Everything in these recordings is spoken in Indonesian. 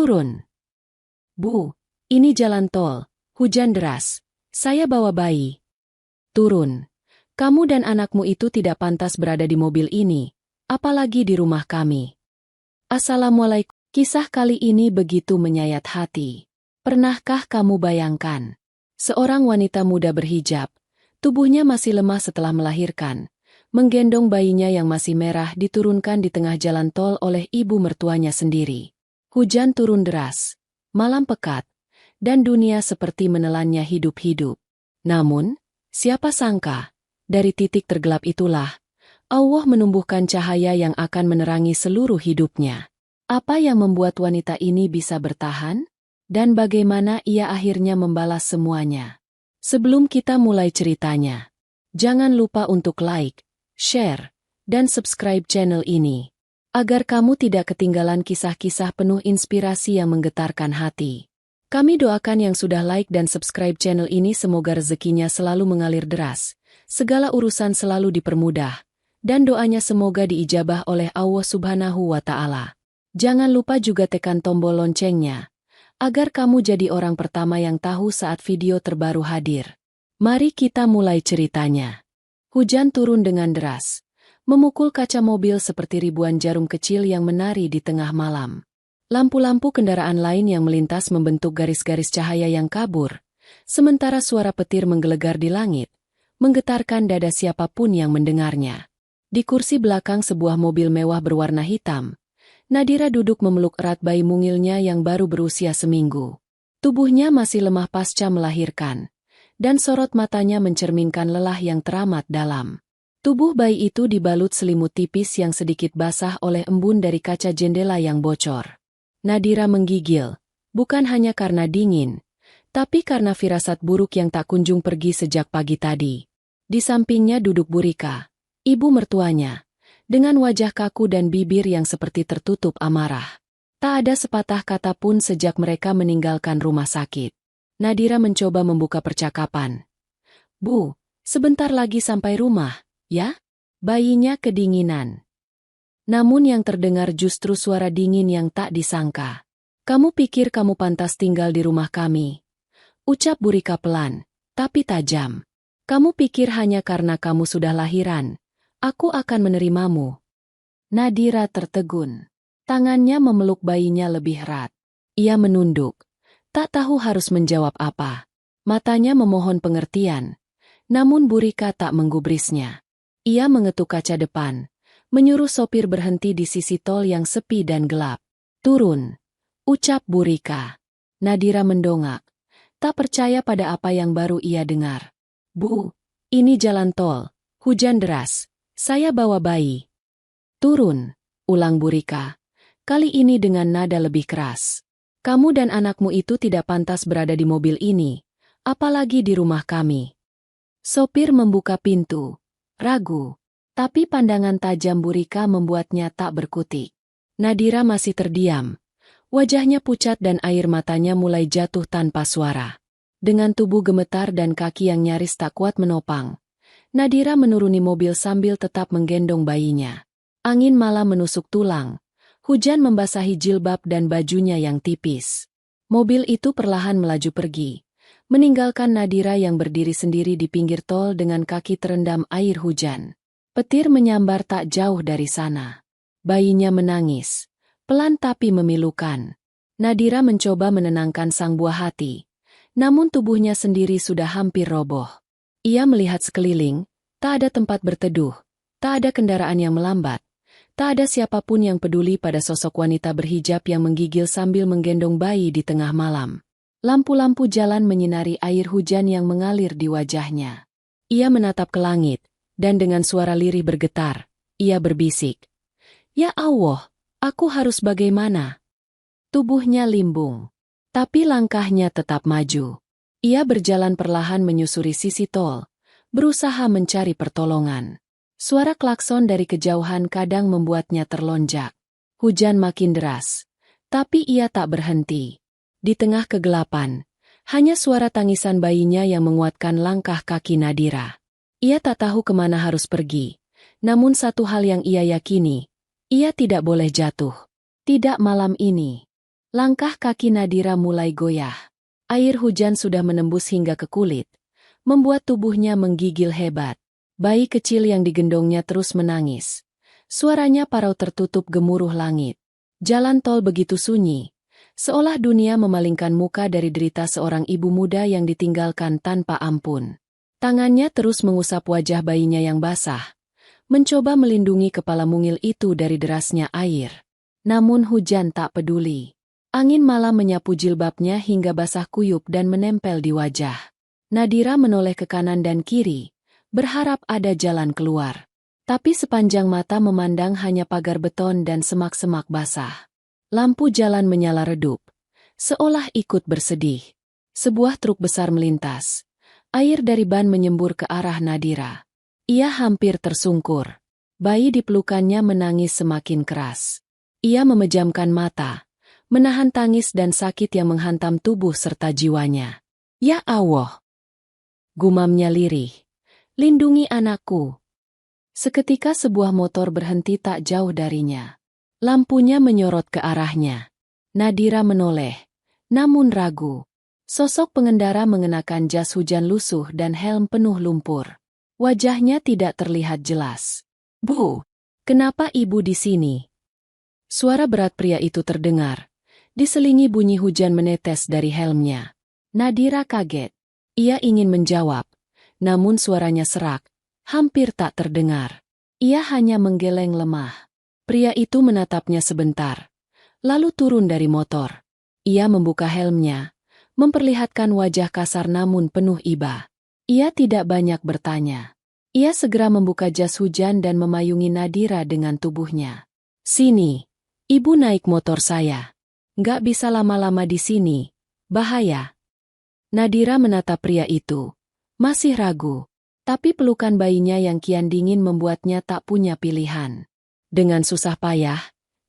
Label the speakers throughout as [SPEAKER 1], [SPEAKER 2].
[SPEAKER 1] Turun. Bu, ini jalan tol, hujan deras. Saya bawa bayi. Turun. Kamu dan anakmu itu tidak pantas berada di mobil ini, apalagi di rumah kami. Assalamualaikum. Kisah kali ini begitu menyayat hati. Pernahkah kamu bayangkan? Seorang wanita muda berhijab, tubuhnya masih lemah setelah melahirkan, menggendong bayinya yang masih merah diturunkan di tengah jalan tol oleh ibu mertuanya sendiri. Hujan turun deras, malam pekat, dan dunia seperti menelannya hidup-hidup. Namun, siapa sangka, dari titik tergelap itulah, Allah menumbuhkan cahaya yang akan menerangi seluruh hidupnya. Apa yang membuat wanita ini bisa bertahan? Dan bagaimana ia akhirnya membalas semuanya? Sebelum kita mulai ceritanya, jangan lupa untuk like, share, dan subscribe channel ini, agar kamu tidak ketinggalan kisah-kisah penuh inspirasi yang menggetarkan hati. Kami doakan yang sudah like dan subscribe channel ini semoga rezekinya selalu mengalir deras, segala urusan selalu dipermudah, dan doanya semoga diijabah oleh Allah Subhanahu wa Ta'ala. Jangan lupa juga tekan tombol loncengnya, agar kamu jadi orang pertama yang tahu saat video terbaru hadir. Mari kita mulai ceritanya. Hujan turun dengan deras, memukul kaca mobil seperti ribuan jarum kecil yang menari di tengah malam. Lampu-lampu kendaraan lain yang melintas membentuk garis-garis cahaya yang kabur, sementara suara petir menggelegar di langit, menggetarkan dada siapapun yang mendengarnya. Di kursi belakang sebuah mobil mewah berwarna hitam, Nadira duduk memeluk erat bayi mungilnya yang baru berusia seminggu. Tubuhnya masih lemah pasca melahirkan, dan sorot matanya mencerminkan lelah yang teramat dalam. Tubuh bayi itu dibalut selimut tipis yang sedikit basah oleh embun dari kaca jendela yang bocor. Nadira menggigil, bukan hanya karena dingin, tapi karena firasat buruk yang tak kunjung pergi sejak pagi tadi. Di sampingnya duduk Burika, ibu mertuanya, dengan wajah kaku dan bibir yang seperti tertutup amarah. Tak ada sepatah kata pun sejak mereka meninggalkan rumah sakit. Nadira mencoba membuka percakapan. Bu, sebentar lagi sampai rumah, ya? Bayinya kedinginan. Namun yang terdengar justru suara dingin yang tak disangka. Kamu pikir kamu pantas tinggal di rumah kami? Ucap Burika pelan, tapi tajam. Kamu pikir hanya karena kamu sudah lahiran, aku akan menerimamu. Nadira tertegun. Tangannya memeluk bayinya lebih erat. Ia menunduk. Tak tahu harus menjawab apa. Matanya memohon pengertian. Namun Burika tak menggubrisnya. Ia mengetuk kaca depan, menyuruh sopir berhenti di sisi tol yang sepi dan gelap. Turun, ucap Burika. Nadira mendongak. Tak percaya pada apa yang baru ia dengar. Bu, ini jalan tol. Hujan deras. Saya bawa bayi. Turun, ulang Burika. Kali ini dengan nada lebih keras. Kamu dan anakmu itu tidak pantas berada di mobil ini, apalagi di rumah kami. Sopir membuka pintu. Ragu. Tapi pandangan tajam Burika membuatnya tak berkutik. Nadira masih terdiam. Wajahnya pucat dan air matanya mulai jatuh tanpa suara. Dengan tubuh gemetar dan kaki yang nyaris tak kuat menopang, Nadira menuruni mobil sambil tetap menggendong bayinya. Angin malam menusuk tulang. Hujan membasahi jilbab dan bajunya yang tipis. Mobil itu perlahan melaju pergi, meninggalkan Nadira yang berdiri sendiri di pinggir tol dengan kaki terendam air hujan. Petir menyambar tak jauh dari sana. Bayinya menangis, pelan tapi memilukan. Nadira mencoba menenangkan sang buah hati, namun tubuhnya sendiri sudah hampir roboh. Ia melihat sekeliling, tak ada tempat berteduh, tak ada kendaraan yang melambat, tak ada siapapun yang peduli pada sosok wanita berhijab yang menggigil sambil menggendong bayi di tengah malam. Lampu-lampu jalan menyinari air hujan yang mengalir di wajahnya. Ia menatap ke langit, dan dengan suara lirih bergetar, ia berbisik. Ya Allah, aku harus bagaimana? Tubuhnya limbung, tapi langkahnya tetap maju. Ia berjalan perlahan menyusuri sisi tol, berusaha mencari pertolongan. Suara klakson dari kejauhan kadang membuatnya terlonjak. Hujan makin deras, tapi ia tak berhenti. Di tengah kegelapan, hanya suara tangisan bayinya yang menguatkan langkah kaki Nadira. Ia tak tahu kemana harus pergi, namun satu hal yang ia yakini, ia tidak boleh jatuh. Tidak malam ini. Langkah kaki Nadira mulai goyah. Air hujan sudah menembus hingga ke kulit, membuat tubuhnya menggigil hebat. Bayi kecil yang digendongnya terus menangis. Suaranya parau tertutup gemuruh langit. Jalan tol begitu sunyi, seolah dunia memalingkan muka dari derita seorang ibu muda yang ditinggalkan tanpa ampun. Tangannya terus mengusap wajah bayinya yang basah, mencoba melindungi kepala mungil itu dari derasnya air. Namun hujan tak peduli. Angin malam menyapu jilbabnya hingga basah kuyup dan menempel di wajah. Nadira menoleh ke kanan dan kiri, berharap ada jalan keluar. Tapi sepanjang mata memandang hanya pagar beton dan semak-semak basah. Lampu jalan menyala redup, seolah ikut bersedih. Sebuah truk besar melintas. Air dari ban menyembur ke arah Nadira. Ia hampir tersungkur. Bayi di pelukannya menangis semakin keras. Ia memejamkan mata, menahan tangis dan sakit yang menghantam tubuh serta jiwanya. Ya Allah! Gumamnya lirih. Lindungi anakku. Seketika sebuah motor berhenti tak jauh darinya. Lampunya menyorot ke arahnya. Nadira menoleh, namun ragu. Sosok pengendara mengenakan jas hujan lusuh dan helm penuh lumpur. Wajahnya tidak terlihat jelas. Bu, kenapa ibu di sini? Suara berat pria itu terdengar. Diselingi bunyi hujan menetes dari helmnya. Nadira kaget. Ia ingin menjawab, namun suaranya serak, hampir tak terdengar. Ia hanya menggeleng lemah. Pria itu menatapnya sebentar, lalu turun dari motor. Ia membuka helmnya, memperlihatkan wajah kasar namun penuh iba. Ia tidak banyak bertanya. Ia segera membuka jas hujan dan memayungi Nadira dengan tubuhnya. Sini, ibu naik motor saya. Nggak bisa lama-lama di sini, bahaya. Nadira menatap pria itu, masih ragu. Tapi pelukan bayinya yang kian dingin membuatnya tak punya pilihan. Dengan susah payah,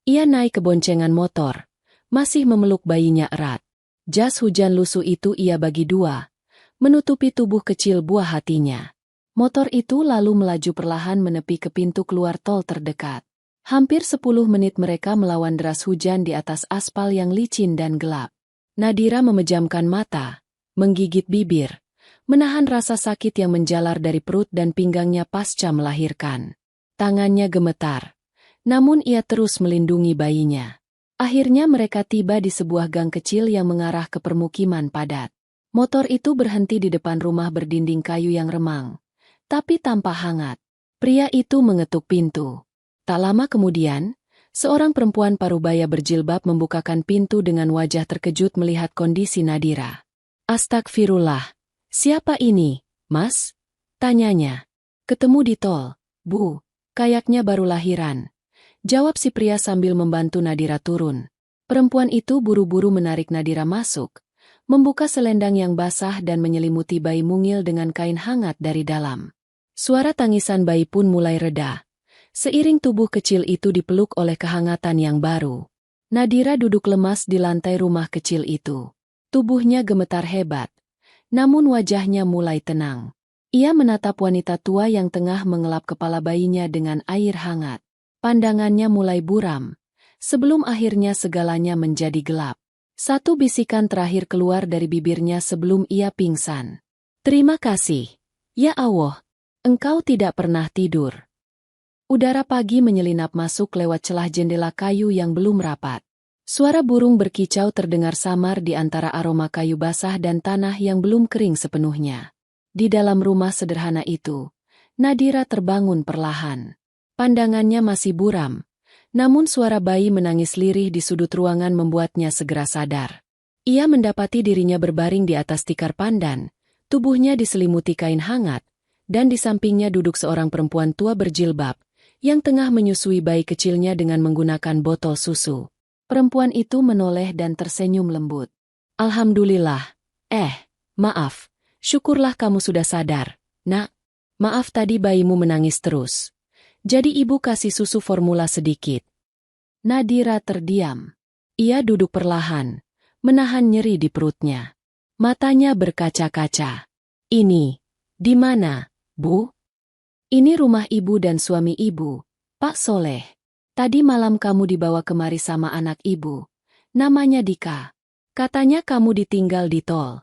[SPEAKER 1] ia naik ke boncengan motor, masih memeluk bayinya erat. Jas hujan lusuh itu ia bagi dua, menutupi tubuh kecil buah hatinya. Motor itu lalu melaju perlahan menepi ke pintu keluar tol terdekat. Hampir 10 menit mereka melawan deras hujan di atas aspal yang licin dan gelap. Nadira memejamkan mata, menggigit bibir, menahan rasa sakit yang menjalar dari perut dan pinggangnya pasca melahirkan. Tangannya gemetar, namun ia terus melindungi bayinya. Akhirnya mereka tiba di sebuah gang kecil yang mengarah ke permukiman padat. Motor itu berhenti di depan rumah berdinding kayu yang remang, tapi tanpa hangat. Pria itu mengetuk pintu. Tak lama kemudian, seorang perempuan parubaya berjilbab membukakan pintu dengan wajah terkejut melihat kondisi Nadira. Astagfirullah, siapa ini, Mas? Tanyanya. Ketemu di tol, Bu, kayaknya baru lahiran. Jawab si pria sambil membantu Nadira turun. Perempuan itu buru-buru menarik Nadira masuk, membuka selendang yang basah dan menyelimuti bayi mungil dengan kain hangat dari dalam. Suara tangisan bayi pun mulai reda. Seiring tubuh kecil itu dipeluk oleh kehangatan yang baru. Nadira duduk lemas di lantai rumah kecil itu. Tubuhnya gemetar hebat, namun wajahnya mulai tenang. Ia menatap wanita tua yang tengah mengelap kepala bayinya dengan air hangat. Pandangannya mulai buram, sebelum akhirnya segalanya menjadi gelap. Satu bisikan terakhir keluar dari bibirnya sebelum ia pingsan. Terima kasih. Ya Allah, engkau tidak pernah tidur. Udara pagi menyelinap masuk lewat celah jendela kayu yang belum rapat. Suara burung berkicau terdengar samar di antara aroma kayu basah dan tanah yang belum kering sepenuhnya. Di dalam rumah sederhana itu, Nadira terbangun perlahan. Pandangannya masih buram, namun suara bayi menangis lirih di sudut ruangan membuatnya segera sadar. Ia mendapati dirinya berbaring di atas tikar pandan, tubuhnya diselimuti kain hangat, dan di sampingnya duduk seorang perempuan tua berjilbab, yang tengah menyusui bayi kecilnya dengan menggunakan botol susu. Perempuan itu menoleh dan tersenyum lembut. Alhamdulillah. Maaf. Syukurlah kamu sudah sadar, Nak. Maaf tadi bayimu menangis terus. Jadi ibu kasih susu formula sedikit. Nadira terdiam. Ia duduk perlahan, menahan nyeri di perutnya. Matanya berkaca-kaca. Ini, di mana, Bu? Ini rumah ibu dan suami ibu, Pak Soleh. Tadi malam kamu dibawa kemari sama anak ibu, Namanya Dika. Katanya kamu ditinggal di tol.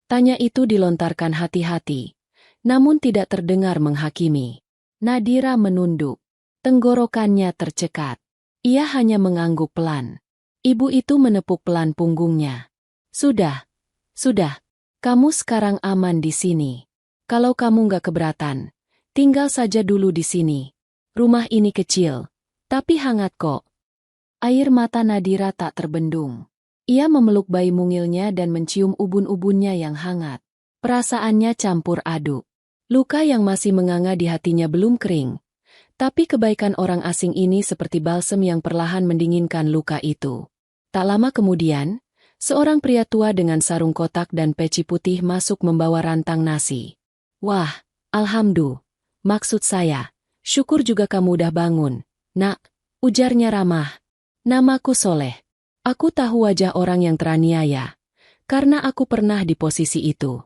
[SPEAKER 1] Tanya itu dilontarkan hati-hati, namun tidak terdengar menghakimi. Nadira menunduk. Tenggorokannya tercekat. Ia hanya mengangguk pelan. Ibu itu menepuk pelan punggungnya. Sudah. Kamu sekarang aman di sini. Kalau kamu nggak keberatan, tinggal saja dulu di sini. Rumah ini kecil, tapi hangat kok. Air mata Nadira tak terbendung. Ia memeluk bayi mungilnya dan mencium ubun-ubunnya yang hangat. Perasaannya campur aduk. Luka yang masih menganga di hatinya belum kering. Tapi kebaikan orang asing ini seperti balsem yang perlahan mendinginkan luka itu. Tak lama kemudian, seorang pria tua dengan sarung kotak dan peci putih masuk membawa rantang nasi. Wah, alhamdulillah. Maksud saya, syukur juga kamu udah bangun. Nak, ujarnya ramah. Namaku Soleh. Aku tahu wajah orang yang teraniaya, karena aku pernah di posisi itu.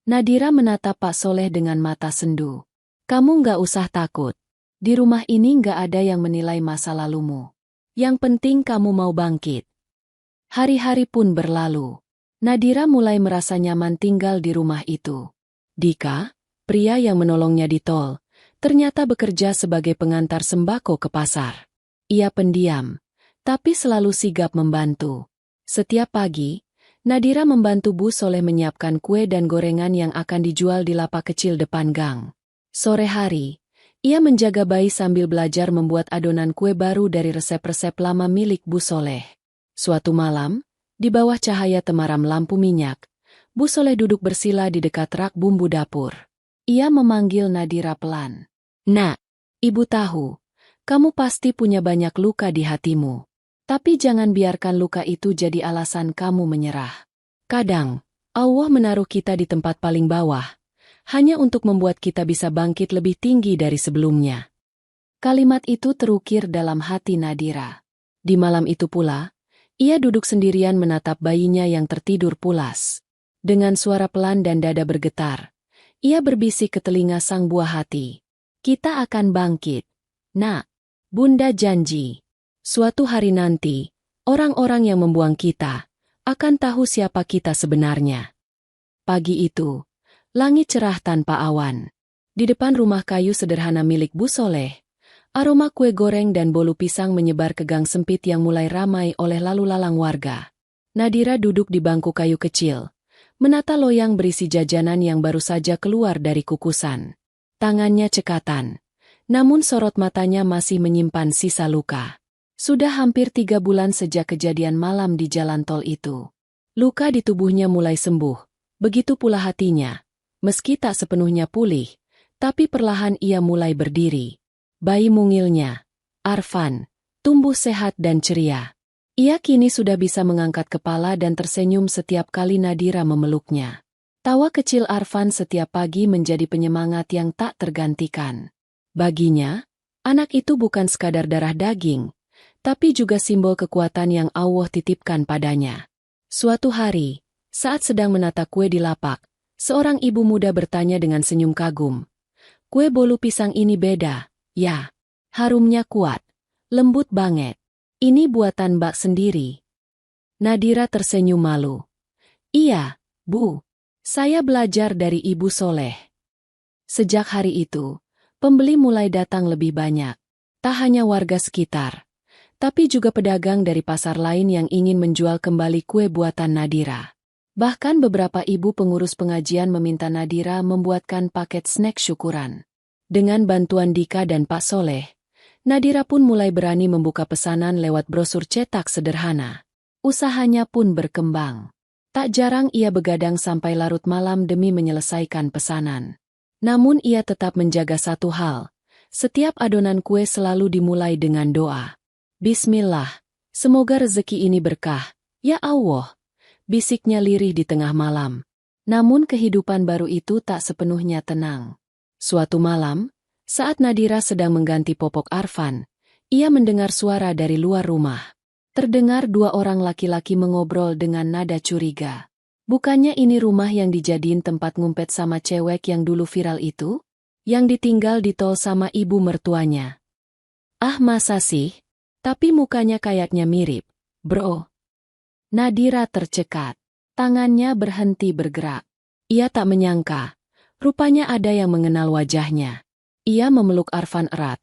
[SPEAKER 1] Nadira menatap Pak Soleh dengan mata sendu. Kamu nggak usah takut. Di rumah ini nggak ada yang menilai masa lalumu. Yang penting kamu mau bangkit. Hari-hari pun berlalu. Nadira mulai merasa nyaman tinggal di rumah itu. Dika, pria yang menolongnya di tol, ternyata bekerja sebagai pengantar sembako ke pasar. Ia pendiam, tapi selalu sigap membantu. Setiap pagi, Nadira membantu Bu Soleh menyiapkan kue dan gorengan yang akan dijual di lapak kecil depan gang. Sore hari, ia menjaga bayi sambil belajar membuat adonan kue baru dari resep-resep lama milik Bu Soleh. Suatu malam, di bawah cahaya temaram lampu minyak, Bu Soleh duduk bersila di dekat rak bumbu dapur. Ia memanggil Nadira pelan. Nak, ibu tahu, kamu pasti punya banyak luka di hatimu. Tapi jangan biarkan luka itu jadi alasan kamu menyerah. Kadang, Allah menaruh kita di tempat paling bawah, hanya untuk membuat kita bisa bangkit lebih tinggi dari sebelumnya. Kalimat itu terukir dalam hati Nadira. Di malam itu pula, ia duduk sendirian menatap bayinya yang tertidur pulas. Dengan suara pelan dan dada bergetar, ia berbisik ke telinga sang buah hati. Kita akan bangkit. Nak, Bunda janji. Suatu hari nanti, orang-orang yang membuang kita akan tahu siapa kita sebenarnya. Pagi itu, langit cerah tanpa awan. Di depan rumah kayu sederhana milik Bu Soleh, aroma kue goreng dan bolu pisang menyebar ke gang sempit yang mulai ramai oleh lalu lalang warga. Nadira duduk di bangku kayu kecil, menata loyang berisi jajanan yang baru saja keluar dari kukusan. Tangannya cekatan, namun sorot matanya masih menyimpan sisa luka. Sudah hampir 3 bulan sejak kejadian malam di jalan tol itu. Luka di tubuhnya mulai sembuh, begitu pula hatinya. Meski tak sepenuhnya pulih, tapi perlahan ia mulai berdiri. Bayi mungilnya, Arfan, tumbuh sehat dan ceria. Ia kini sudah bisa mengangkat kepala dan tersenyum setiap kali Nadira memeluknya. Tawa kecil Arfan setiap pagi menjadi penyemangat yang tak tergantikan. Baginya, anak itu bukan sekadar darah daging, tapi juga simbol kekuatan yang Allah titipkan padanya. Suatu hari, saat sedang menata kue di lapak, seorang ibu muda bertanya dengan senyum kagum. Kue bolu pisang ini beda, ya. Harumnya kuat, lembut banget. Ini buatan Mbak sendiri. Nadira tersenyum malu. Iya, Bu. Saya belajar dari Ibu Soleh. Sejak hari itu, pembeli mulai datang lebih banyak. Tak hanya warga sekitar, tapi juga pedagang dari pasar lain yang ingin menjual kembali kue buatan Nadira. Bahkan beberapa ibu pengurus pengajian meminta Nadira membuatkan paket snack syukuran. Dengan bantuan Dika dan Pak Soleh, Nadira pun mulai berani membuka pesanan lewat brosur cetak sederhana. Usahanya pun berkembang. Tak jarang ia begadang sampai larut malam demi menyelesaikan pesanan. Namun ia tetap menjaga satu hal. Setiap adonan kue selalu dimulai dengan doa. Bismillah, semoga rezeki ini berkah, ya Allah, bisiknya lirih di tengah malam. Namun kehidupan baru itu tak sepenuhnya tenang. Suatu malam, saat Nadira sedang mengganti popok Arfan, ia mendengar suara dari luar rumah. Terdengar 2 orang laki-laki mengobrol dengan nada curiga. Bukannya ini rumah yang dijadiin tempat ngumpet sama cewek yang dulu viral itu? Yang ditinggal di tol sama ibu mertuanya. Ah masa sih? Tapi mukanya kayaknya mirip. Bro, Nadira tercekat. Tangannya berhenti bergerak. Ia tak menyangka. Rupanya ada yang mengenal wajahnya. Ia memeluk Arfan erat.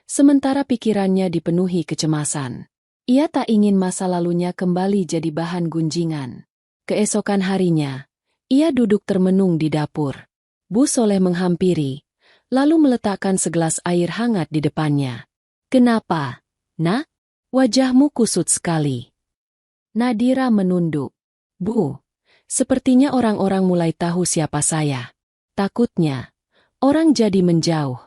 [SPEAKER 1] Sementara pikirannya dipenuhi kecemasan. Ia tak ingin masa lalunya kembali jadi bahan gunjingan. Keesokan harinya, ia duduk termenung di dapur. Bu Soleh menghampiri, lalu meletakkan segelas air hangat di depannya. "Kenapa, Nak? Wajahmu kusut sekali." Nadira menunduk. "Bu, sepertinya orang-orang mulai tahu siapa saya. Takutnya, orang jadi menjauh."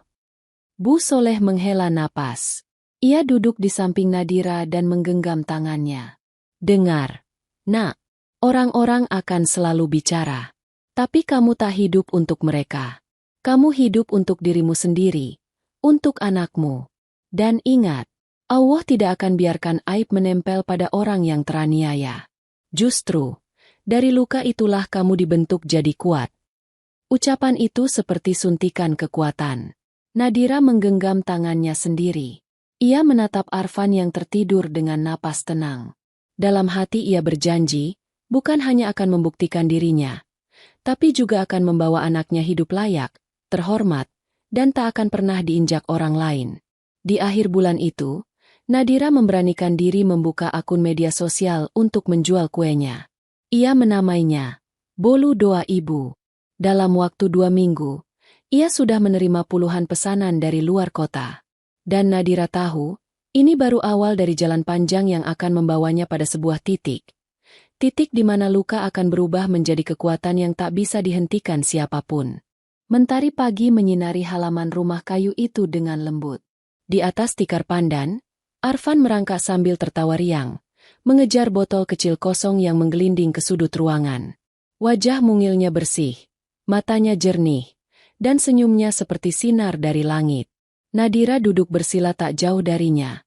[SPEAKER 1] Bu Soleh menghela napas. Ia duduk di samping Nadira dan menggenggam tangannya. "Dengar, Nak, orang-orang akan selalu bicara. Tapi kamu tak hidup untuk mereka. Kamu hidup untuk dirimu sendiri, untuk anakmu. Dan ingat, Allah tidak akan biarkan aib menempel pada orang yang teraniaya. Justru, dari luka itulah kamu dibentuk jadi kuat." Ucapan itu seperti suntikan kekuatan. Nadira menggenggam tangannya sendiri. Ia menatap Arfan yang tertidur dengan napas tenang. Dalam hati ia berjanji, bukan hanya akan membuktikan dirinya, tapi juga akan membawa anaknya hidup layak, terhormat, dan tak akan pernah diinjak orang lain. Di akhir bulan itu, Nadira memberanikan diri membuka akun media sosial untuk menjual kuenya. Ia menamainya Bolu Doa Ibu. Dalam waktu 2 minggu, ia sudah menerima puluhan pesanan dari luar kota. Dan Nadira tahu, ini baru awal dari jalan panjang yang akan membawanya pada sebuah titik. Titik di mana luka akan berubah menjadi kekuatan yang tak bisa dihentikan siapapun. Mentari pagi menyinari halaman rumah kayu itu dengan lembut. Di atas tikar pandan, Arfan merangkak sambil tertawa riang, mengejar botol kecil kosong yang menggelinding ke sudut ruangan. Wajah mungilnya bersih, matanya jernih, dan senyumnya seperti sinar dari langit. Nadira duduk bersila tak jauh darinya,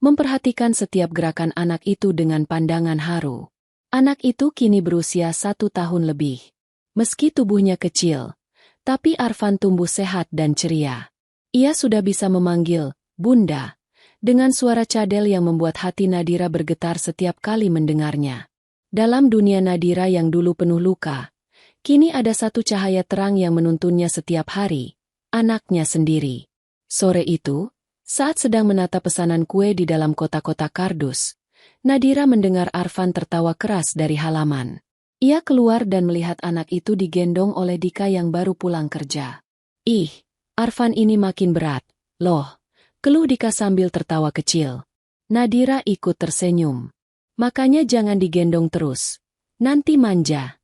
[SPEAKER 1] memperhatikan setiap gerakan anak itu dengan pandangan haru. Anak itu kini berusia 1 tahun lebih. Meski tubuhnya kecil, tapi Arfan tumbuh sehat dan ceria. Ia sudah bisa memanggil Bunda, dengan suara cadel yang membuat hati Nadira bergetar setiap kali mendengarnya. Dalam dunia Nadira yang dulu penuh luka, kini ada satu cahaya terang yang menuntunnya setiap hari, anaknya sendiri. Sore itu, saat sedang menata pesanan kue di dalam kotak-kotak kardus, Nadira mendengar Arfan tertawa keras dari halaman. Ia keluar dan melihat anak itu digendong oleh Dika yang baru pulang kerja. "Ih, Arfan ini makin berat, loh," keluh Dika sambil tertawa kecil. Nadira ikut tersenyum. "Makanya jangan digendong terus, nanti manja."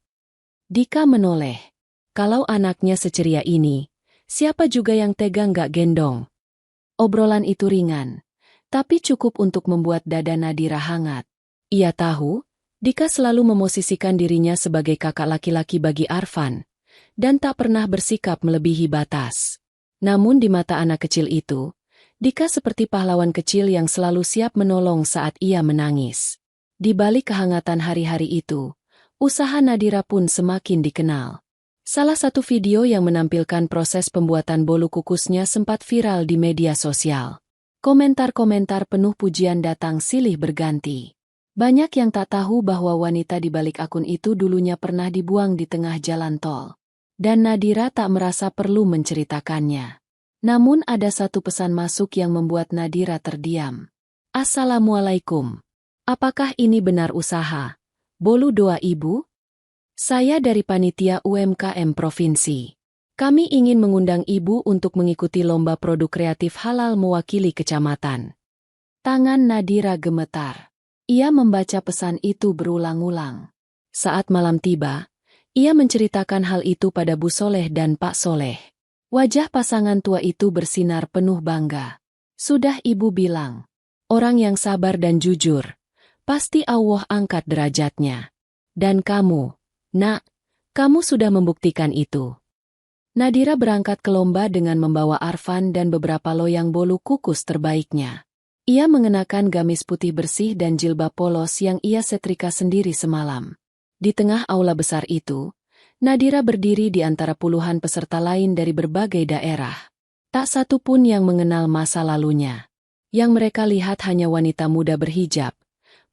[SPEAKER 1] Dika menoleh. Kalau anaknya seceria ini, siapa juga yang tega nggak gendong? Obrolan itu ringan, tapi cukup untuk membuat dada Nadira hangat. Ia tahu, Dika selalu memosisikan dirinya sebagai kakak laki-laki bagi Arfan, dan tak pernah bersikap melebihi batas. Namun di mata anak kecil itu, Dika seperti pahlawan kecil yang selalu siap menolong saat ia menangis. Di balik kehangatan hari-hari itu, usaha Nadira pun semakin dikenal. Salah satu video yang menampilkan proses pembuatan bolu kukusnya sempat viral di media sosial. Komentar-komentar penuh pujian datang silih berganti. Banyak yang tak tahu bahwa wanita di balik akun itu dulunya pernah dibuang di tengah jalan tol. Dan Nadira tak merasa perlu menceritakannya. Namun ada satu pesan masuk yang membuat Nadira terdiam. "Assalamualaikum. Apakah ini benar usaha Bolu Doa Ibu? Saya dari Panitia UMKM Provinsi. Kami ingin mengundang Ibu untuk mengikuti lomba produk kreatif halal mewakili kecamatan." Tangan Nadira gemetar. Ia membaca pesan itu berulang-ulang. Saat malam tiba, ia menceritakan hal itu pada Bu Soleh dan Pak Soleh. Wajah pasangan tua itu bersinar penuh bangga. "Sudah Ibu bilang, orang yang sabar dan jujur, pasti Allah angkat derajatnya. Dan kamu, Nak, kamu sudah membuktikan itu." Nadira berangkat ke lomba dengan membawa Arfan dan beberapa loyang bolu kukus terbaiknya. Ia mengenakan gamis putih bersih dan jilbab polos yang ia setrika sendiri semalam. Di tengah aula besar itu, Nadira berdiri di antara puluhan peserta lain dari berbagai daerah. Tak satu pun yang mengenal masa lalunya. Yang mereka lihat hanya wanita muda berhijab,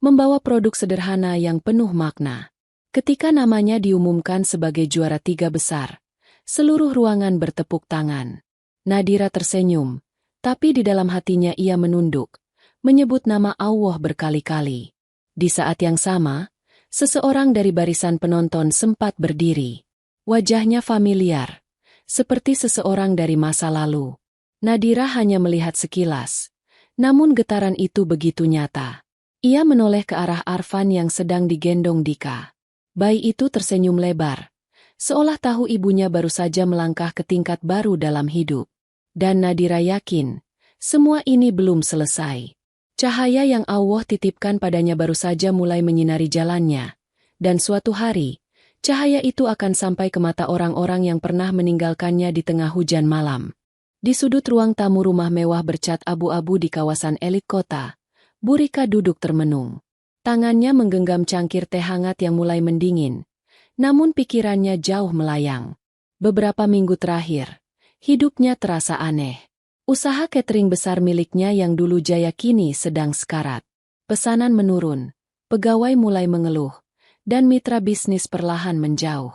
[SPEAKER 1] membawa produk sederhana yang penuh makna. Ketika namanya diumumkan sebagai juara 3 besar, seluruh ruangan bertepuk tangan. Nadira tersenyum, tapi di dalam hatinya ia menunduk, menyebut nama Allah berkali-kali. Di saat yang sama, seseorang dari barisan penonton sempat berdiri. Wajahnya familiar, seperti seseorang dari masa lalu. Nadira hanya melihat sekilas, namun getaran itu begitu nyata. Ia menoleh ke arah Arfan yang sedang digendong Dika. Bayi itu tersenyum lebar, seolah tahu ibunya baru saja melangkah ke tingkat baru dalam hidup. Dan Nadira yakin, semua ini belum selesai. Cahaya yang Allah titipkan padanya baru saja mulai menyinari jalannya. Dan suatu hari, cahaya itu akan sampai ke mata orang-orang yang pernah meninggalkannya di tengah hujan malam. Di sudut ruang tamu rumah mewah bercat abu-abu di kawasan elit kota, Bu Rika duduk termenung. Tangannya menggenggam cangkir teh hangat yang mulai mendingin, namun pikirannya jauh melayang. Beberapa minggu terakhir, hidupnya terasa aneh. Usaha catering besar miliknya yang dulu jaya kini sedang sekarat. Pesanan menurun, pegawai mulai mengeluh, dan mitra bisnis perlahan menjauh.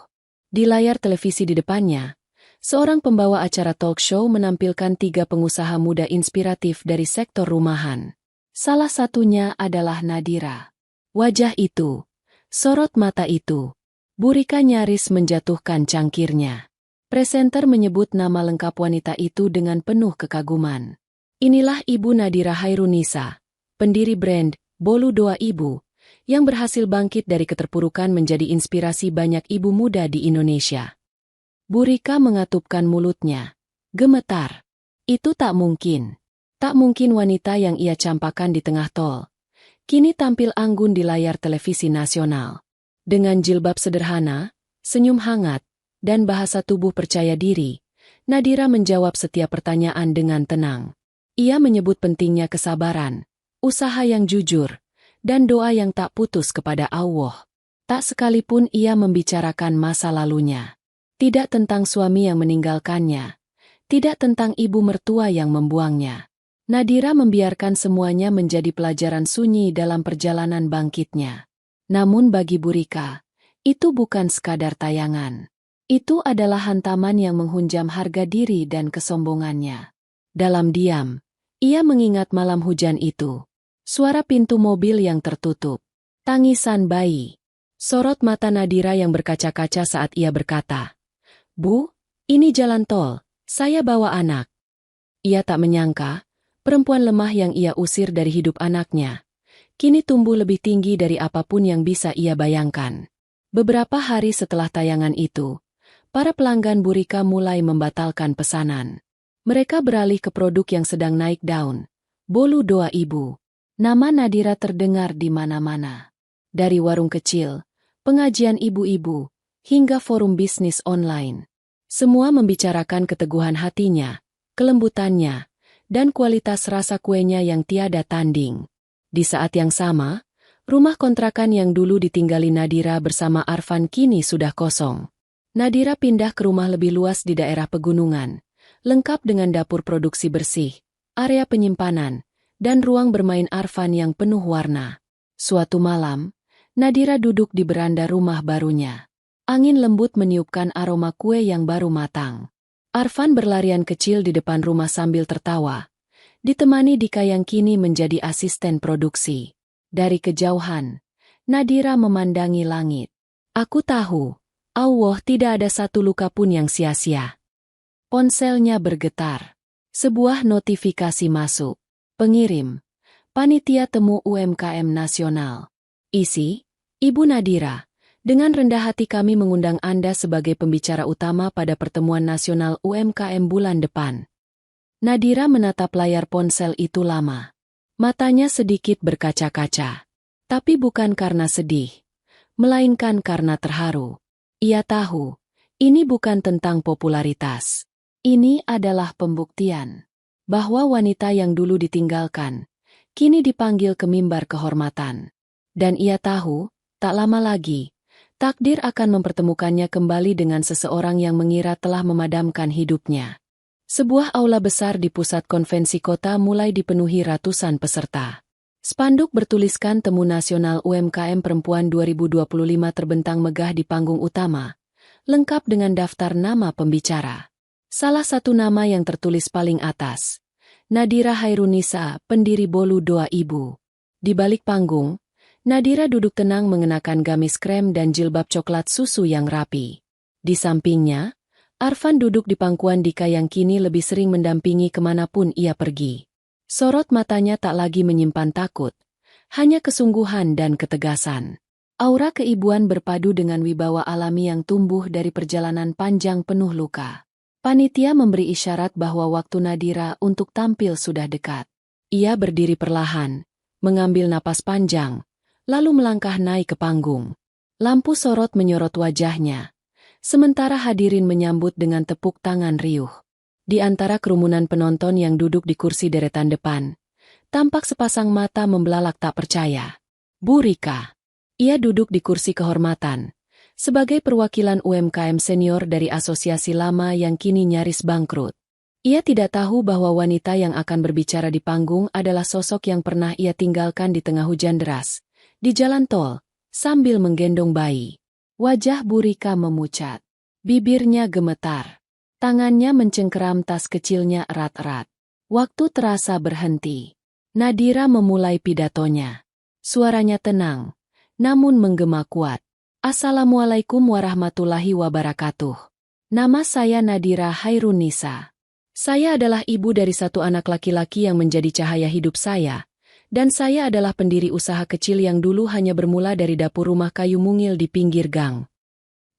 [SPEAKER 1] Di layar televisi di depannya, seorang pembawa acara talk show menampilkan 3 pengusaha muda inspiratif dari sektor rumahan. Salah satunya adalah Nadira. Wajah itu, sorot mata itu, Bu Rika nyaris menjatuhkan cangkirnya. Presenter menyebut nama lengkap wanita itu dengan penuh kekaguman. Inilah Ibu Nadira Hairunisa, pendiri brand Bolu Doa Ibu, yang berhasil bangkit dari keterpurukan menjadi inspirasi banyak ibu muda di Indonesia. Bu Rika mengatupkan mulutnya. Gemetar. Itu tak mungkin. Tak mungkin wanita yang ia campakan di tengah tol kini tampil anggun di layar televisi nasional. Dengan jilbab sederhana, senyum hangat, dan bahasa tubuh percaya diri, Nadira menjawab setiap pertanyaan dengan tenang. Ia menyebut pentingnya kesabaran, usaha yang jujur, dan doa yang tak putus kepada Allah. Tak sekalipun ia membicarakan masa lalunya. Tidak tentang suami yang meninggalkannya, tidak tentang ibu mertua yang membuangnya. Nadira membiarkan semuanya menjadi pelajaran sunyi dalam perjalanan bangkitnya. Namun bagi Bu Rika, itu bukan sekadar tayangan. Itu adalah hantaman yang menghunjam harga diri dan kesombongannya. Dalam diam, ia mengingat malam hujan itu. Suara pintu mobil yang tertutup. Tangisan bayi. Sorot mata Nadira yang berkaca-kaca saat ia berkata, "Bu, ini jalan tol, saya bawa anak." Ia tak menyangka, perempuan lemah yang ia usir dari hidup anaknya, kini tumbuh lebih tinggi dari apapun yang bisa ia bayangkan. Beberapa hari setelah tayangan itu, para pelanggan Bu Rika mulai membatalkan pesanan. Mereka beralih ke produk yang sedang naik daun, Bolu Doa Ibu. Nama Nadira terdengar di mana-mana. Dari warung kecil, pengajian ibu-ibu, hingga forum bisnis online. Semua membicarakan keteguhan hatinya, kelembutannya, dan kualitas rasa kuenya yang tiada tanding. Di saat yang sama, rumah kontrakan yang dulu ditinggali Nadira bersama Arfan kini sudah kosong. Nadira pindah ke rumah lebih luas di daerah pegunungan, lengkap dengan dapur produksi bersih, area penyimpanan, dan ruang bermain Arfan yang penuh warna. Suatu malam, Nadira duduk di beranda rumah barunya. Angin lembut meniupkan aroma kue yang baru matang. Arfan berlarian kecil di depan rumah sambil tertawa, ditemani Dika yang kini menjadi asisten produksi. Dari kejauhan, Nadira memandangi langit. Aku tahu, Allah tidak ada satu luka pun yang sia-sia. Ponselnya bergetar. Sebuah notifikasi masuk. Pengirim, Panitia Temu UMKM Nasional. Isi, Ibu Nadira. Dengan rendah hati kami mengundang Anda sebagai pembicara utama pada pertemuan nasional UMKM bulan depan. Nadira menatap layar ponsel itu lama. Matanya sedikit berkaca-kaca. Tapi bukan karena sedih, melainkan karena terharu. Ia tahu, ini bukan tentang popularitas. Ini adalah pembuktian bahwa wanita yang dulu ditinggalkan, kini dipanggil ke mimbar kehormatan. Dan ia tahu, tak lama lagi, takdir akan mempertemukannya kembali dengan seseorang yang mengira telah memadamkan hidupnya. Sebuah aula besar di pusat konvensi kota mulai dipenuhi ratusan peserta. Spanduk bertuliskan Temu Nasional UMKM Perempuan 2025 terbentang megah di panggung utama, lengkap dengan daftar nama pembicara. Salah satu nama yang tertulis paling atas, Nadira Hairunisa, pendiri Bolu Doa Ibu. Di balik panggung, Nadira duduk tenang mengenakan gamis krem dan jilbab coklat susu yang rapi. Di sampingnya, Arfan duduk di pangkuan Dika yang kini lebih sering mendampingi kemanapun ia pergi. Sorot matanya tak lagi menyimpan takut, hanya kesungguhan dan ketegasan. Aura keibuan berpadu dengan wibawa alami yang tumbuh dari perjalanan panjang penuh luka. Panitia memberi isyarat bahwa waktu Nadira untuk tampil sudah dekat. Ia berdiri perlahan, mengambil napas panjang, lalu melangkah naik ke panggung. Lampu sorot menyorot wajahnya, sementara hadirin menyambut dengan tepuk tangan riuh. Di antara kerumunan penonton yang duduk di kursi deretan depan, tampak sepasang mata membelalak tak percaya. Bu Rika. Ia duduk di kursi kehormatan, sebagai perwakilan UMKM senior dari asosiasi lama yang kini nyaris bangkrut. Ia tidak tahu bahwa wanita yang akan berbicara di panggung adalah sosok yang pernah ia tinggalkan di tengah hujan deras, di jalan tol, sambil menggendong bayi. Wajah Bu Rika memucat, bibirnya gemetar. Tangannya mencengkeram tas kecilnya erat-erat. Waktu terasa berhenti. Nadira memulai pidatonya. Suaranya tenang, namun menggema kuat. Assalamualaikum warahmatullahi wabarakatuh. Nama saya Nadira Hairunisa. Saya adalah ibu dari satu anak laki-laki yang menjadi cahaya hidup saya. Dan saya adalah pendiri usaha kecil yang dulu hanya bermula dari dapur rumah kayu mungil di pinggir gang.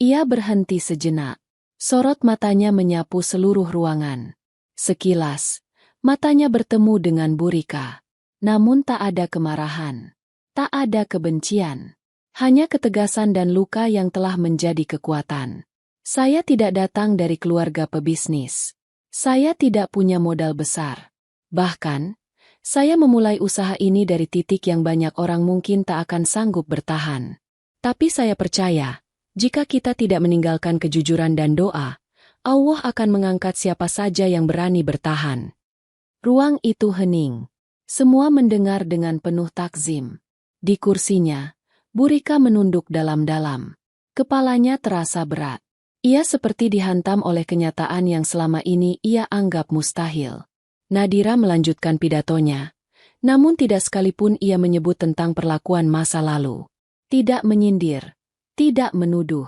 [SPEAKER 1] Ia berhenti sejenak. Sorot matanya menyapu seluruh ruangan. Sekilas, matanya bertemu dengan Bu Rika. Namun tak ada kemarahan. Tak ada kebencian. Hanya ketegasan dan luka yang telah menjadi kekuatan. Saya tidak datang dari keluarga pebisnis. Saya tidak punya modal besar. Bahkan, saya memulai usaha ini dari titik yang banyak orang mungkin tak akan sanggup bertahan. Tapi saya percaya, jika kita tidak meninggalkan kejujuran dan doa, Allah akan mengangkat siapa saja yang berani bertahan. Ruang itu hening. Semua mendengar dengan penuh takzim. Di kursinya, Bu Rika menunduk dalam-dalam. Kepalanya terasa berat. Ia seperti dihantam oleh kenyataan yang selama ini ia anggap mustahil. Nadira melanjutkan pidatonya, namun tidak sekalipun ia menyebut tentang perlakuan masa lalu. Tidak menyindir. Tidak menuduh.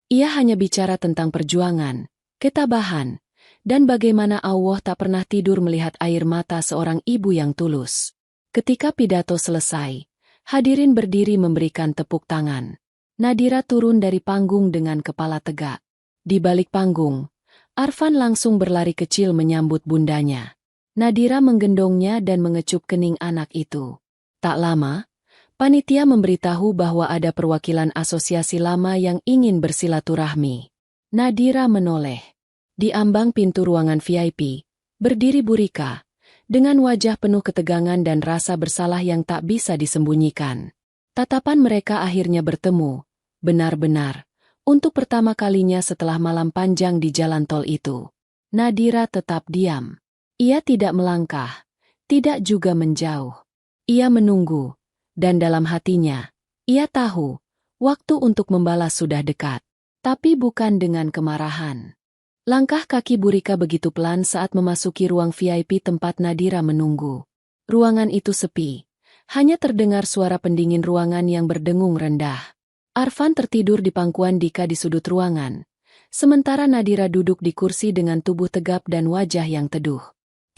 [SPEAKER 1] Ia hanya bicara tentang perjuangan, ketabahan, dan bagaimana Allah tak pernah tidur melihat air mata seorang ibu yang tulus. Ketika pidato selesai, hadirin berdiri memberikan tepuk tangan. Nadira turun dari panggung dengan kepala tegak. Di balik panggung, Arfan langsung berlari kecil menyambut bundanya. Nadira menggendongnya dan mengecup kening anak itu. Tak lama, panitia memberitahu bahwa ada perwakilan asosiasi lama yang ingin bersilaturahmi. Nadira menoleh. Di ambang pintu ruangan VIP, berdiri Bu Rika, dengan wajah penuh ketegangan dan rasa bersalah yang tak bisa disembunyikan. Tatapan mereka akhirnya bertemu, benar-benar, untuk pertama kalinya setelah malam panjang di jalan tol itu. Nadira tetap diam. Ia tidak melangkah, tidak juga menjauh. Ia menunggu. Dan dalam hatinya, ia tahu, waktu untuk membalas sudah dekat. Tapi bukan dengan kemarahan. Langkah kaki Bu Rika begitu pelan saat memasuki ruang VIP tempat Nadira menunggu. Ruangan itu sepi. Hanya terdengar suara pendingin ruangan yang berdengung rendah. Arfan tertidur di pangkuan Dika di sudut ruangan. Sementara Nadira duduk di kursi dengan tubuh tegap dan wajah yang teduh.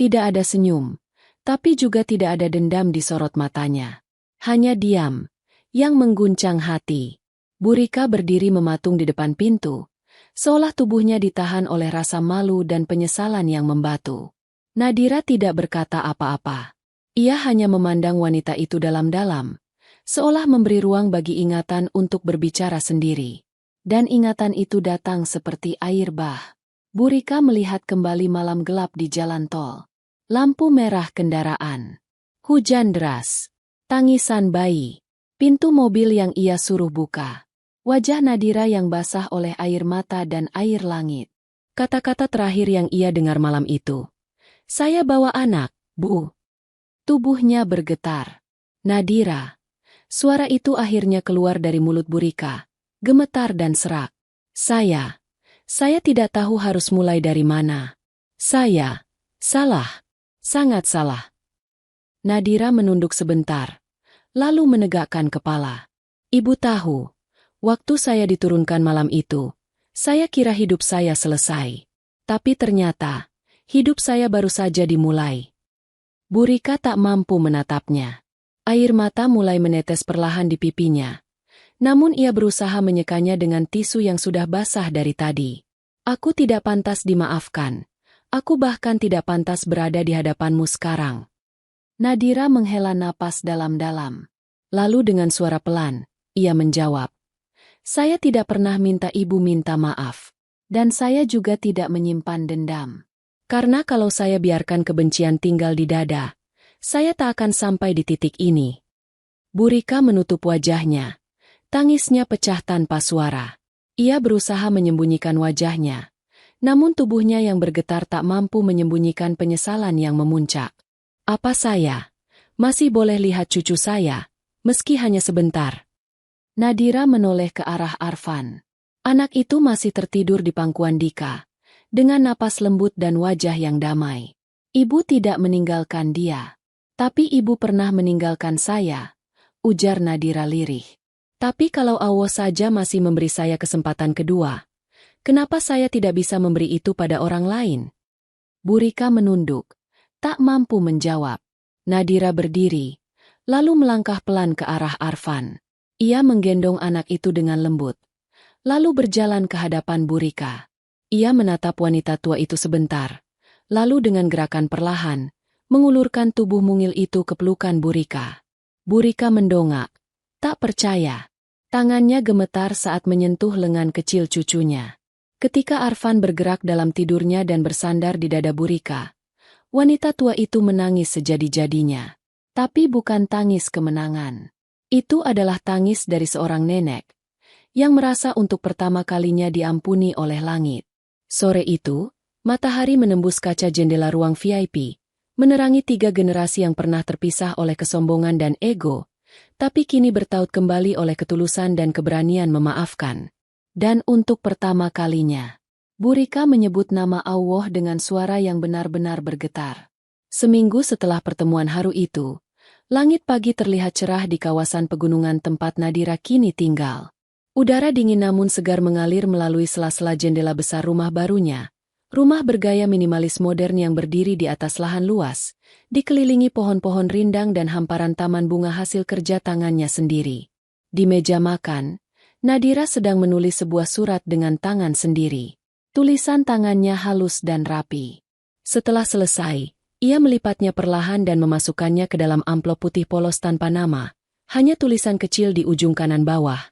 [SPEAKER 1] Tidak ada senyum, tapi juga tidak ada dendam di sorot matanya. Hanya diam, yang mengguncang hati. Bu Rika berdiri mematung di depan pintu, seolah tubuhnya ditahan oleh rasa malu dan penyesalan yang membatu. Nadira tidak berkata apa-apa. Ia hanya memandang wanita itu dalam-dalam, seolah memberi ruang bagi ingatan untuk berbicara sendiri. Dan ingatan itu datang seperti air bah. Bu Rika melihat kembali malam gelap di jalan tol. Lampu merah kendaraan. Hujan deras. Tangisan bayi. Pintu mobil yang ia suruh buka. Wajah Nadira yang basah oleh air mata dan air langit. Kata-kata terakhir yang ia dengar malam itu. Saya bawa anak, Bu. Tubuhnya bergetar. Nadira. Suara itu akhirnya keluar dari mulut Burika, gemetar dan serak. Saya tidak tahu harus mulai dari mana. Salah, sangat salah. Nadira menunduk sebentar, lalu menegakkan kepala. Ibu tahu, waktu saya diturunkan malam itu, saya kira hidup saya selesai. Tapi ternyata, hidup saya baru saja dimulai. Burika tak mampu menatapnya. Air mata mulai menetes perlahan di pipinya. Namun ia berusaha menyekanya dengan tisu yang sudah basah dari tadi. Aku tidak pantas dimaafkan. Aku bahkan tidak pantas berada di hadapanmu sekarang. Nadira menghela napas dalam-dalam. Lalu dengan suara pelan, ia menjawab. Saya tidak pernah minta ibu minta maaf. Dan saya juga tidak menyimpan dendam. Karena kalau saya biarkan kebencian tinggal di dada, saya tak akan sampai di titik ini. Burika menutup wajahnya. Tangisnya pecah tanpa suara. Ia berusaha menyembunyikan wajahnya. Namun tubuhnya yang bergetar tak mampu menyembunyikan penyesalan yang memuncak. Apa saya masih boleh lihat cucu saya, meski hanya sebentar? Nadira menoleh ke arah Arfan. Anak itu masih tertidur di pangkuan Dika, dengan napas lembut dan wajah yang damai. Ibu tidak meninggalkan dia. Tapi ibu pernah meninggalkan saya, ujar Nadira lirih. Tapi kalau Allah saja masih memberi saya kesempatan kedua, kenapa saya tidak bisa memberi itu pada orang lain? Burika menunduk, tak mampu menjawab. Nadira berdiri, lalu melangkah pelan ke arah Arfan. Ia menggendong anak itu dengan lembut, lalu berjalan ke hadapan Burika. Ia menatap wanita tua itu sebentar, lalu dengan gerakan perlahan, mengulurkan tubuh mungil itu ke pelukan Burika. Burika mendongak, tak percaya. Tangannya gemetar saat menyentuh lengan kecil cucunya. Ketika Arfan bergerak dalam tidurnya dan bersandar di dada Burika, wanita tua itu menangis sejadi-jadinya. Tapi bukan tangis kemenangan. Itu adalah tangis dari seorang nenek, yang merasa untuk pertama kalinya diampuni oleh langit. Sore itu, matahari menembus kaca jendela ruang VIP, menerangi 3 generasi yang pernah terpisah oleh kesombongan dan ego, tapi kini bertaut kembali oleh ketulusan dan keberanian memaafkan. Dan untuk pertama kalinya, Burika menyebut nama Allah dengan suara yang benar-benar bergetar. Seminggu setelah pertemuan haru itu, langit pagi terlihat cerah di kawasan pegunungan tempat Nadira kini tinggal. Udara dingin namun segar mengalir melalui sela-sela jendela besar rumah barunya. Rumah bergaya minimalis modern yang berdiri di atas lahan luas, dikelilingi pohon-pohon rindang dan hamparan taman bunga hasil kerja tangannya sendiri. Di meja makan, Nadira sedang menulis sebuah surat dengan tangan sendiri. Tulisan tangannya halus dan rapi. Setelah selesai, ia melipatnya perlahan dan memasukkannya ke dalam amplop putih polos tanpa nama. Hanya tulisan kecil di ujung kanan bawah.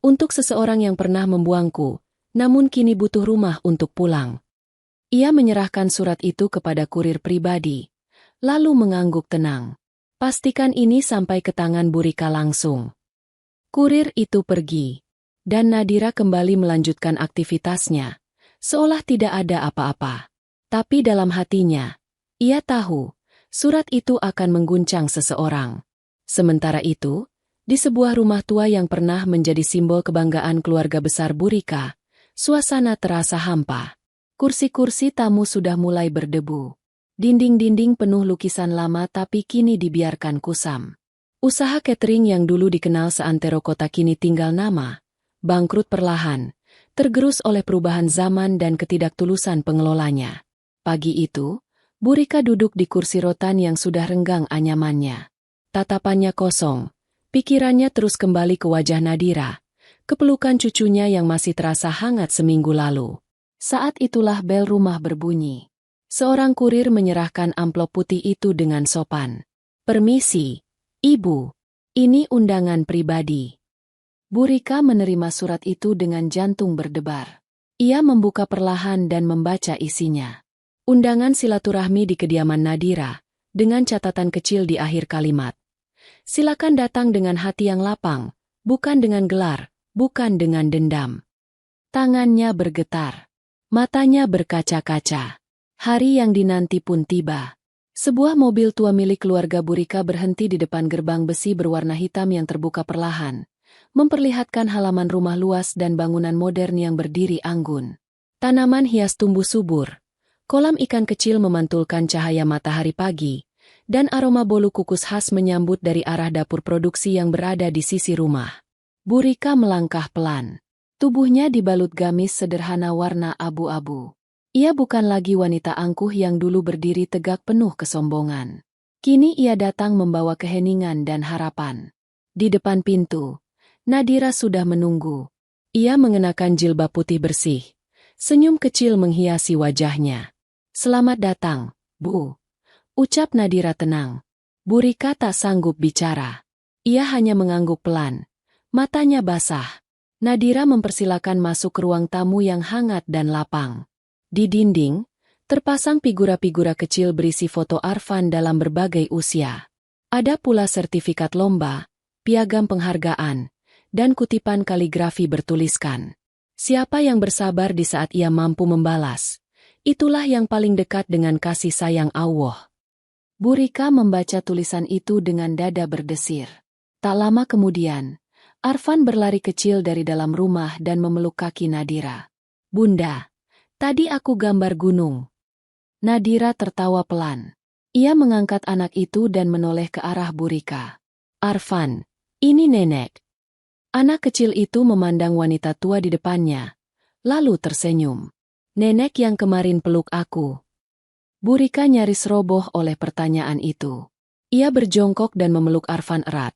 [SPEAKER 1] Untuk seseorang yang pernah membuangku, namun kini butuh rumah untuk pulang. Ia menyerahkan surat itu kepada kurir pribadi, lalu mengangguk tenang. Pastikan ini sampai ke tangan Burika langsung. Kurir itu pergi, dan Nadira kembali melanjutkan aktivitasnya, seolah tidak ada apa-apa. Tapi dalam hatinya, ia tahu, surat itu akan mengguncang seseorang. Sementara itu, di sebuah rumah tua yang pernah menjadi simbol kebanggaan keluarga besar Burika, suasana terasa hampa. Kursi-kursi tamu sudah mulai berdebu. Dinding-dinding penuh lukisan lama tapi kini dibiarkan kusam. Usaha catering yang dulu dikenal seantero kota kini tinggal nama, bangkrut perlahan, tergerus oleh perubahan zaman dan ketidaktulusan pengelolanya. Pagi itu, Burika duduk di kursi rotan yang sudah renggang anyamannya. Tatapannya kosong, pikirannya terus kembali ke wajah Nadira, ke pelukan cucunya yang masih terasa hangat seminggu lalu. Saat itulah bel rumah berbunyi. Seorang kurir menyerahkan amplop putih itu dengan sopan. Permisi, Ibu. Ini undangan pribadi. Burika menerima surat itu dengan jantung berdebar. Ia membuka perlahan dan membaca isinya. Undangan silaturahmi di kediaman Nadira, dengan catatan kecil di akhir kalimat. Silakan datang dengan hati yang lapang, bukan dengan gelar, bukan dengan dendam. Tangannya bergetar. Matanya berkaca-kaca. Hari yang dinanti pun tiba. Sebuah mobil tua milik keluarga Burika berhenti di depan gerbang besi berwarna hitam yang terbuka perlahan, memperlihatkan halaman rumah luas dan bangunan modern yang berdiri anggun. Tanaman hias tumbuh subur, kolam ikan kecil memantulkan cahaya matahari pagi, dan aroma bolu kukus khas menyambut dari arah dapur produksi yang berada di sisi rumah. Burika melangkah pelan. Tubuhnya dibalut gamis sederhana warna abu-abu. Ia bukan lagi wanita angkuh yang dulu berdiri tegak penuh kesombongan. Kini ia datang membawa keheningan dan harapan. Di depan pintu, Nadira sudah menunggu. Ia mengenakan jilbab putih bersih. Senyum kecil menghiasi wajahnya. "Selamat datang, Bu," ucap Nadira tenang. Burika tak sanggup bicara. Ia hanya mengangguk pelan. Matanya basah. Nadira mempersilakan masuk ke ruang tamu yang hangat dan lapang. Di dinding, terpasang figura-figura kecil berisi foto Arfan dalam berbagai usia. Ada pula sertifikat lomba, piagam penghargaan, dan kutipan kaligrafi bertuliskan, "Siapa yang bersabar di saat ia mampu membalas, itulah yang paling dekat dengan kasih sayang Allah." Burika membaca tulisan itu dengan dada berdesir. Tak lama kemudian, Arfan berlari kecil dari dalam rumah dan memeluk kaki Nadira. "Bunda, tadi aku gambar gunung." Nadira tertawa pelan. Ia mengangkat anak itu dan menoleh ke arah Burika. "Arfan, ini nenek." Anak kecil itu memandang wanita tua di depannya, lalu tersenyum. "Nenek yang kemarin peluk aku." Burika nyaris roboh oleh pertanyaan itu. Ia berjongkok dan memeluk Arfan erat.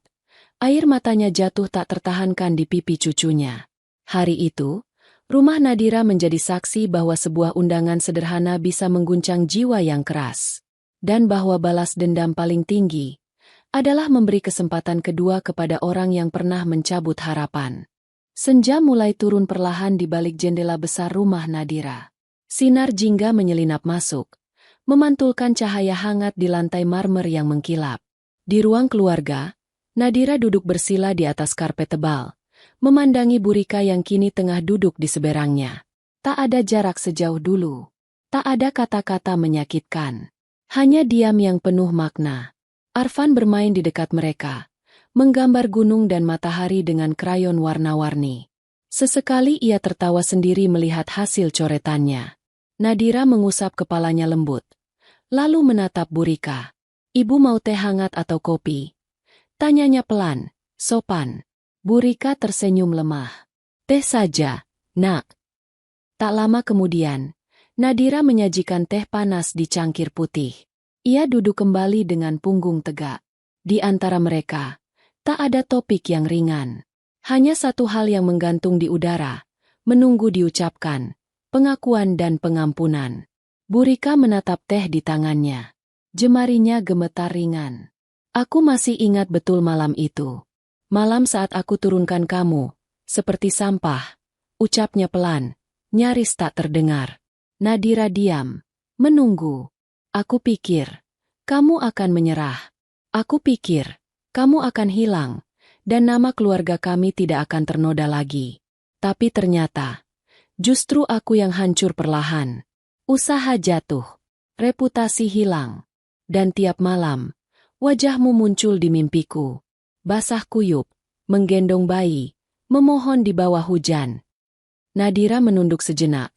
[SPEAKER 1] Air matanya jatuh tak tertahankan di pipi cucunya. Hari itu, rumah Nadira menjadi saksi bahwa sebuah undangan sederhana bisa mengguncang jiwa yang keras. Dan bahwa balas dendam paling tinggi adalah memberi kesempatan kedua kepada orang yang pernah mencabut harapan. Senja mulai turun perlahan di balik jendela besar rumah Nadira. Sinar jingga menyelinap masuk, memantulkan cahaya hangat di lantai marmer yang mengkilap. Di ruang keluarga, Nadira duduk bersila di atas karpet tebal, memandangi Burika yang kini tengah duduk di seberangnya. Tak ada jarak sejauh dulu. Tak ada kata-kata menyakitkan. Hanya diam yang penuh makna. Arfan bermain di dekat mereka, menggambar gunung dan matahari dengan krayon warna-warni. Sesekali ia tertawa sendiri melihat hasil coretannya. Nadira mengusap kepalanya lembut, lalu menatap Burika. "Ibu mau teh hangat atau kopi?" tanyanya pelan, sopan. Burika tersenyum lemah. "Teh saja, Nak." Tak lama kemudian, Nadira menyajikan teh panas di cangkir putih. Ia duduk kembali dengan punggung tegak. Di antara mereka, tak ada topik yang ringan. Hanya satu hal yang menggantung di udara, menunggu diucapkan, pengakuan dan pengampunan. Burika menatap teh di tangannya. Jemarinya gemetar ringan. "Aku masih ingat betul malam itu. Malam saat aku turunkan kamu, seperti sampah," ucapnya pelan, nyaris tak terdengar. Nadira diam, menunggu. "Aku pikir kamu akan menyerah. Aku pikir kamu akan hilang, dan nama keluarga kami tidak akan ternoda lagi. Tapi ternyata, justru aku yang hancur perlahan. Usaha jatuh, reputasi hilang, dan tiap malam, wajahmu muncul di mimpiku. Basah kuyup, menggendong bayi, memohon di bawah hujan." Nadira menunduk sejenak,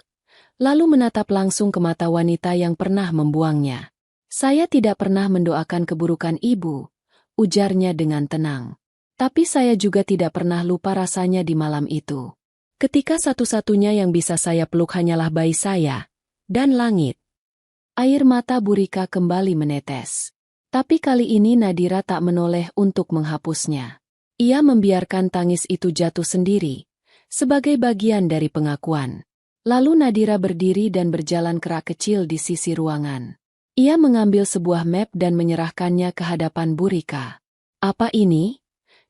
[SPEAKER 1] lalu menatap langsung ke mata wanita yang pernah membuangnya. "Saya tidak pernah mendoakan keburukan ibu," ujarnya dengan tenang. "Tapi saya juga tidak pernah lupa rasanya di malam itu. Ketika satu-satunya yang bisa saya peluk hanyalah bayi saya, dan langit." Air mata Burika kembali menetes. Tapi kali ini Nadira tak menoleh untuk menghapusnya. Ia membiarkan tangis itu jatuh sendiri, sebagai bagian dari pengakuan. Lalu Nadira berdiri dan berjalan ke rak kecil di sisi ruangan. Ia mengambil sebuah map dan menyerahkannya ke hadapan Burika. "Apa ini?"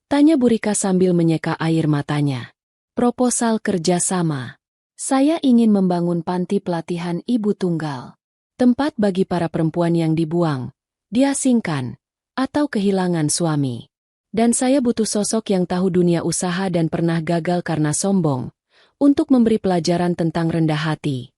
[SPEAKER 1] tanya Burika sambil menyeka air matanya. "Proposal kerjasama. Saya ingin membangun panti pelatihan ibu tunggal. Tempat bagi para perempuan yang dibuang, diasingkan, atau kehilangan suami. Dan saya butuh sosok yang tahu dunia usaha dan pernah gagal karena sombong, untuk memberi pelajaran tentang rendah hati.